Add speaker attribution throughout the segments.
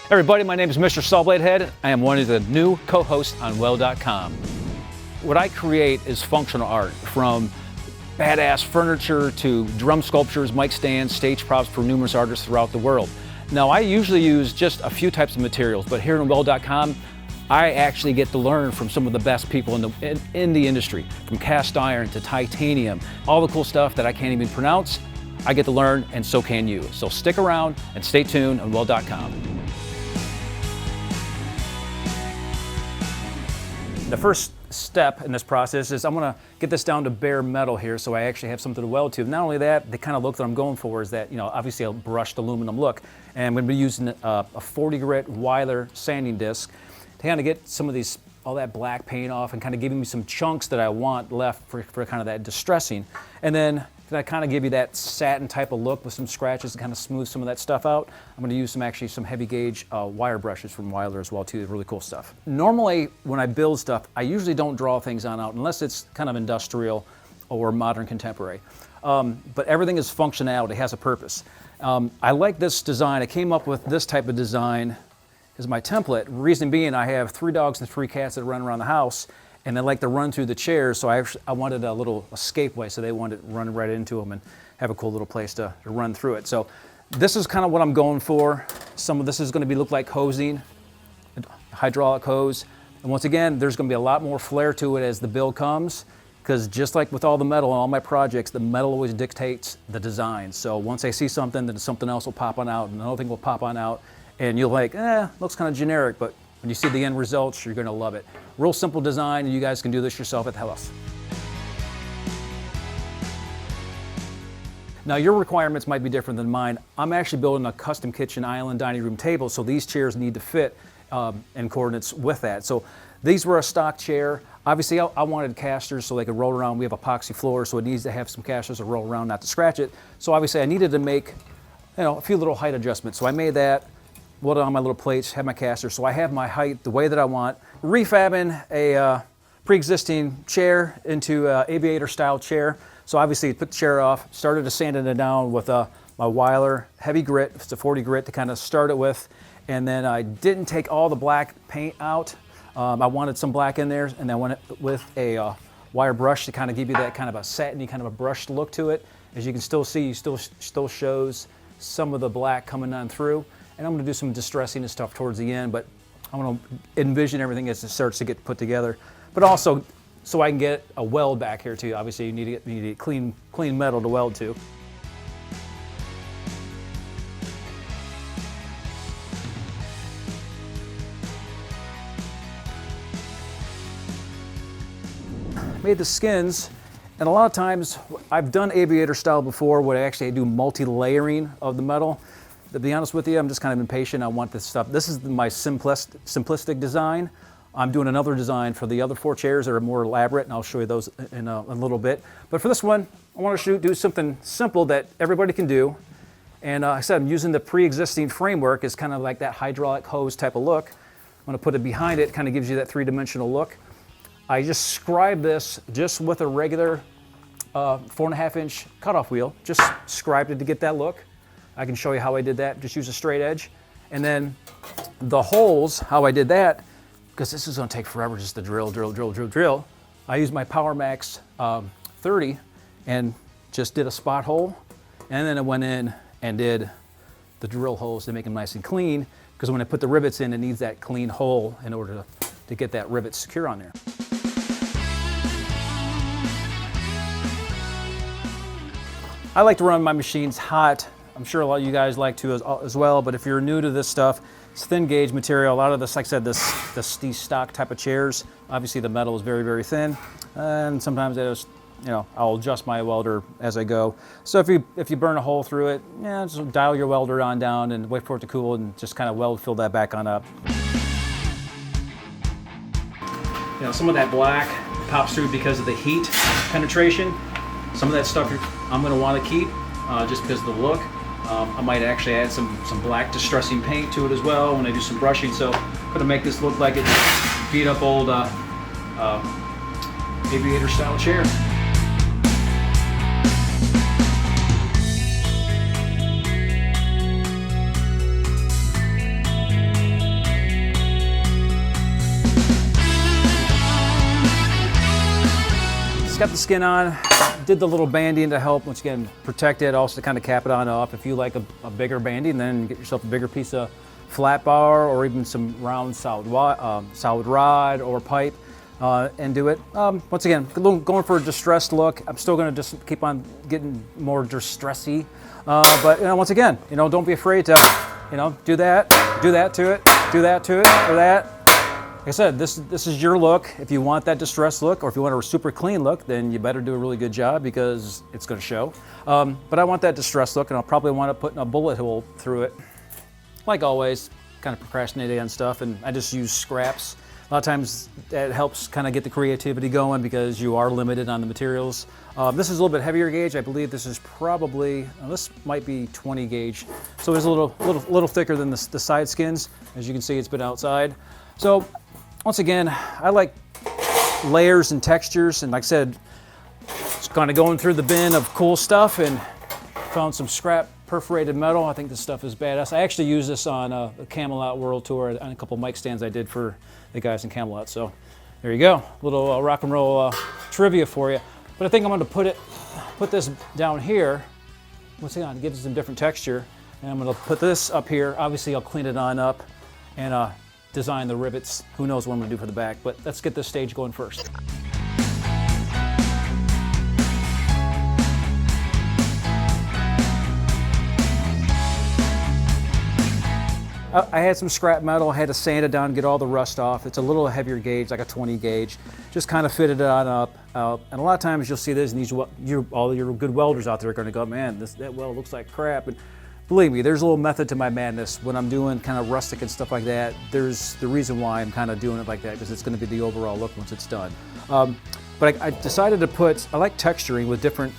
Speaker 1: Everybody, my name is Mr. Sawbladehead. I am one of the new co-hosts on Weld.com. What I create is functional art, from badass furniture to drum sculptures, mic stands, stage props for numerous artists throughout the world. Now, I usually use just a few types of materials, but here in Weld.com, I actually get to learn from some of the best people in the industry, from cast iron to titanium, all the cool stuff that I can't even pronounce. I get to learn, and so can you. So stick around and stay tuned on Weld.com. The first step in this process is I'm going to get this down to bare metal here, so I actually have something to weld to. Not only that, the kind of look that I'm going for is that, obviously a brushed aluminum look, and I'm going to be using a 40 grit Weiler sanding disc to kind of get some of all that black paint off and kind of giving me some chunks that I want left for kind of that distressing. And then I kind of give you that satin type of look with some scratches and kind of smooth some of that stuff out. I'm going to use some heavy gauge wire brushes from Weiler as well too. Really cool stuff. Normally when I build stuff, I usually don't draw things out unless it's kind of industrial or modern contemporary. But everything is functionality, it has a purpose. I like this design. I came up with this type of design as my template. Reason being, I have 3 dogs and 3 cats that run around the house, and they like to run through the chairs, so I wanted a little escapeway, so they wanted to run right into them and have a cool little place to run through it. So this is kind of what I'm going for. Some of this is going to look like hosing, hydraulic hose. And once again, there's going to be a lot more flair to it as the build comes, because just like with all the metal on all my projects, the metal always dictates the design. So once I see something, then something else will pop on out, and another thing will pop on out, and you're like, looks kind of generic, but when you see the end results, you're going to love it. Real simple design, and you guys can do this yourself at the house. Now, your requirements might be different than mine. I'm actually building a custom kitchen island dining room table, so these chairs need to fit in coordinates with that. So these were a stock chair. Obviously, I wanted casters so they could roll around. We have epoxy floor, so it needs to have some casters to roll around, not to scratch it. So obviously, I needed to make a few little height adjustments. So I made that. Welded on my little plates, have my caster, so I have my height the way that I want. Refabbing a pre-existing chair into an aviator-style chair. So obviously, put the chair off, started to sanding it down with my Weiler heavy grit. It's a 40 grit to kind of start it with. And then I didn't take all the black paint out. I wanted some black in there, and I went with a wire brush to kind of give you that kind of a satiny, kind of a brushed look to it. As you can still see, still shows some of the black coming on through. And I'm going to do some distressing and stuff towards the end, but I'm going to envision everything as it starts to get put together. But also, so I can get a weld back here too. Obviously, you need to get clean metal to weld to. Made the skins, and a lot of times I've done aviator style before, where I actually do multi-layering of the metal. To be honest with you, I'm just kind of impatient. I want this stuff. This is my simplistic design. I'm doing another design for the other 4 chairs that are more elaborate, and I'll show you those in a little bit. But for this one, I want to do something simple that everybody can do. And I said I'm using the pre-existing framework as kind of like that hydraulic hose type of look. I'm going to put it behind it, kind of gives you that 3-dimensional look. I just scribe this just with a regular 4.5 inch cutoff wheel. Just scribed it to get that look. I can show you how I did that. Just use a straight edge. And then the holes, how I did that, because this is going to take forever just to drill. I used my Power Max 30 and just did a spot hole. And then I went in and did the drill holes to make them nice and clean, because when I put the rivets in, it needs that clean hole in order to get that rivet secure on there. I like to run my machines hot. I'm sure a lot of you guys like to as well, but if you're new to this stuff, it's thin gauge material. A lot of this, like I said, the stock type of chairs, obviously the metal is very, very thin, and sometimes I'll adjust my welder as I go. So if you burn a hole through it, just dial your welder on down and wait for it to cool and just kind of fill that back on up. Some of that black pops through because of the heat penetration. Some of that stuff I'm going to want to keep just because of the look. I might actually add some black distressing paint to it as well when I do some brushing. So I'm going to make this look like it's beat up old aviator style chair. it's got the skin on. Did the little banding to help, once again, protect it, also to kind of cap it on off. If you like a bigger banding, then get yourself a bigger piece of flat bar or even some round solid rod or pipe and do it. Once again, going for a distressed look. I'm still going to just keep on getting more distressy. But once again, don't be afraid to, do that to it, do that to it, or that. Like I said, this is your look. If you want that distressed look, or if you want a super clean look, then you better do a really good job because it's going to show. But I want that distressed look, and I'll probably want to put a bullet hole through it. Like always, kind of procrastinating on stuff, and I just use scraps. A lot of times that helps kind of get the creativity going because you are limited on the materials. This is a little bit heavier gauge. I believe this is probably, this might be 20 gauge. So it's a little thicker than the side skins. As you can see, it's been outside. So once again, I like layers and textures, and like I said, just kind of going through the bin of cool stuff and found some scrap perforated metal. I think this stuff is badass. I actually used this on a Camelot World Tour on a couple mic stands I did for the guys in Camelot. So there you go, little rock and roll trivia for you. But I think I'm going to put this down here. Once again, it gives it some different texture, and I'm going to put this up here. Obviously, I'll clean it on up and design the rivets. Who knows what I'm going to do for the back? But let's get this stage going first. I had some scrap metal. I had to sand it down, get all the rust off. It's a little heavier gauge, like a 20 gauge. Just kind of fitted it on up. And a lot of times you'll see this, and all your good welders out there are going to go, man, that weld looks like crap. And believe me, there's a little method to my madness. When I'm doing kind of rustic and stuff like that, there's the reason why I'm kind of doing it like that, because it's going to be the overall look once it's done. But I decided to I like texturing with different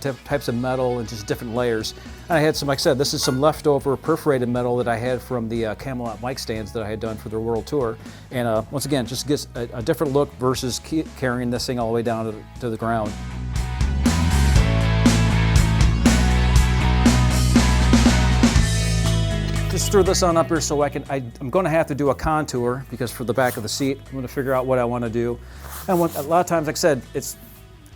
Speaker 1: types of metal and just different layers. And I had some, like I said, this is some leftover perforated metal that I had from the Camelot mic stands that I had done for the World Tour. And once again, just gets a different look versus carrying this thing all the way down to the ground. Just threw this on up here so I'm going to have to do a contour, because for the back of the seat, I'm going to figure out what I want to do. And a lot of times, like I said,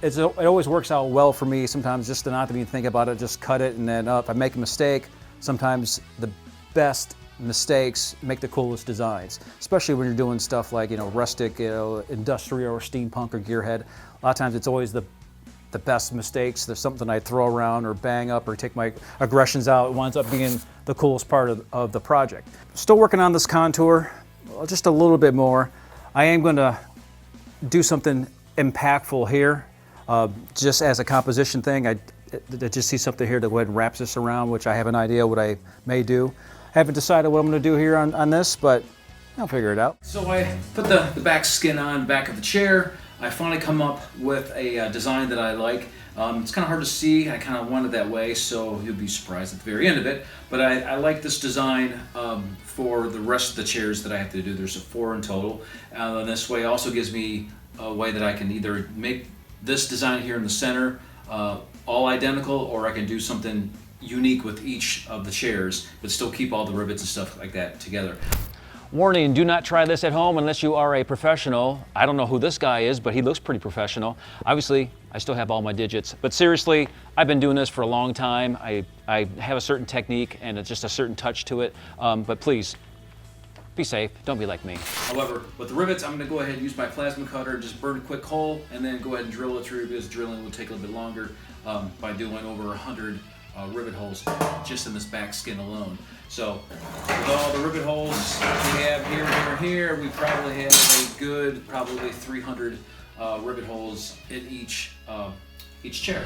Speaker 1: it always works out well for me sometimes just to not even think about it, just cut it, and then if I make a mistake, sometimes the best mistakes make the coolest designs, especially when you're doing stuff like, rustic, industrial or steampunk or gearhead. A lot of times it's always the best mistakes. There's something I throw around or bang up or take my aggressions out. It winds up being the coolest part of the project. Still working on this contour, just a little bit more. I am going to do something impactful here. Just as a composition thing, I just see something here to go ahead and wrap this around, which I have an idea what I may do. I haven't decided what I'm going to do here on this, but I'll figure it out. So I put the back skin on back of the chair. I finally come up with a design that I like. It's kind of hard to see. I kind of want it that way, so you'll be surprised at the very end of it. But I like this design for the rest of the chairs that I have to do. There's 4 in total. This way also gives me a way that I can either make this design here in the center all identical, or I can do something unique with each of the chairs, but still keep all the rivets and stuff like that together. Warning, do not try this at home unless you are a professional. I don't know who this guy is, but he looks pretty professional. Obviously, I still have all my digits, but seriously, I've been doing this for a long time. I have a certain technique and it's just a certain touch to it, but please, be safe, don't be like me. However, with the rivets, I'm going to go ahead and use my plasma cutter, just burn a quick hole, and then go ahead and drill it through, because drilling will take a little bit longer by doing over 100 rivet holes just in this back skin alone. So with all the rivet holes we have here, we probably have a good, probably 300 rivet holes in each chair.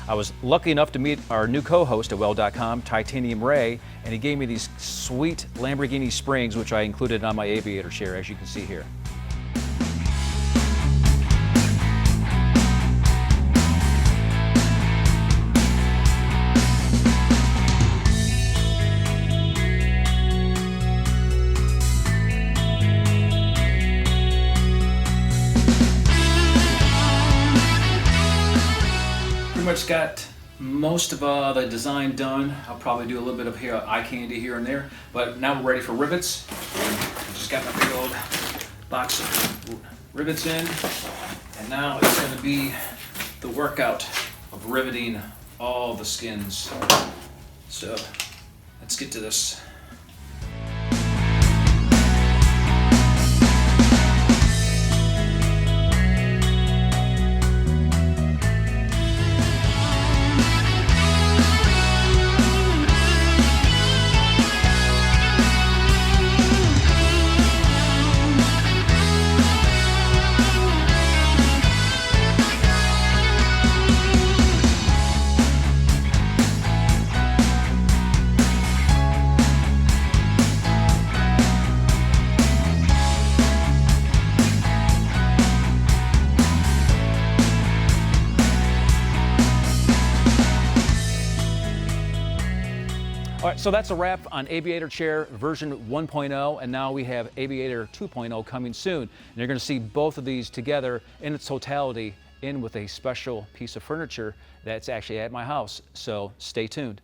Speaker 1: I was lucky enough to meet our new co-host at Weld.com, Titanium Ray, and he gave me these sweet Lamborghini springs, which I included on my aviator chair, as you can see here. it's got most of the design done. I'll probably do a little bit of eye candy here and there, but now we're ready for rivets. I just got my big old box of rivets in, and now it's going to be the workout of riveting all the skins. So let's get to this. All right, so that's a wrap on Aviator Chair version 1.0, and now we have Aviator 2.0 coming soon. And you're going to see both of these together in its totality in with a special piece of furniture that's actually at my house, so stay tuned.